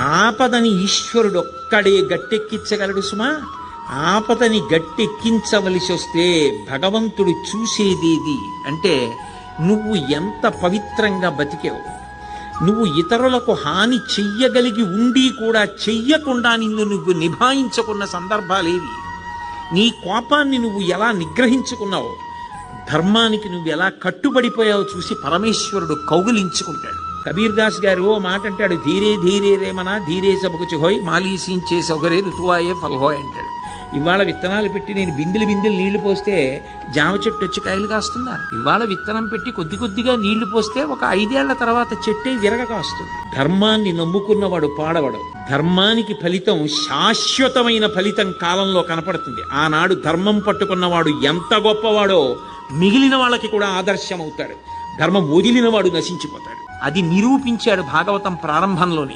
ఆపదని ఈశ్వరుడు ఒక్కడే గట్టెక్కించగలడు సుమా. ఆపదని గట్టెక్కించవలసి వస్తే భగవంతుడు చూసేదేది అంటే నువ్వు ఎంత పవిత్రంగా బతికావు. నువ్వు ఇతరులకు హాని చెయ్యగలిగి ఉండి కూడా చెయ్యకుండా నిన్ను నువ్వు నిభాయించుకున్న సందర్భాలేవి. నీ కోపాన్ని నువ్వు ఎలా నిగ్రహించుకున్నావు, ధర్మానికి నువ్వు ఎలా కట్టుబడిపోయావో చూసి పరమేశ్వరుడు కౌగిలించుకుంటాడు. కబీర్ దాస్ గారు ఓ మాట అంటాడు, ధీరే ధీరే రేమనా ధీరే సబకుచి హోయ్ మాలీసించే సౌకర్య ఋతువాయే ఫల్హోయ్ అంటాడు. ఇవాళ విత్తనాలు పెట్టి నేను బిందెలు నీళ్లు పోస్తే జామ చెట్టు వచ్చి కాయలు కాస్తుందా? ఇవాళ విత్తనం పెట్టి కొద్ది కొద్దిగా నీళ్లు పోస్తే ఒక 5 ఏళ్ల తర్వాత చెట్టే విరగ కాస్తుంది. ధర్మాన్ని నమ్ముకున్నవాడు పాడవడు. ధర్మానికి ఫలితం శాశ్వతమైన ఫలితం కాలంలో కనపడుతుంది. ఆనాడు ధర్మం పట్టుకున్నవాడు ఎంత గొప్పవాడో మిగిలిన వాళ్ళకి కూడా ఆదర్శం అవుతాడు. ధర్మం వదిలినవాడు నశించిపోతాడు. అది నిరూపించాడు భాగవతం ప్రారంభంలోనే.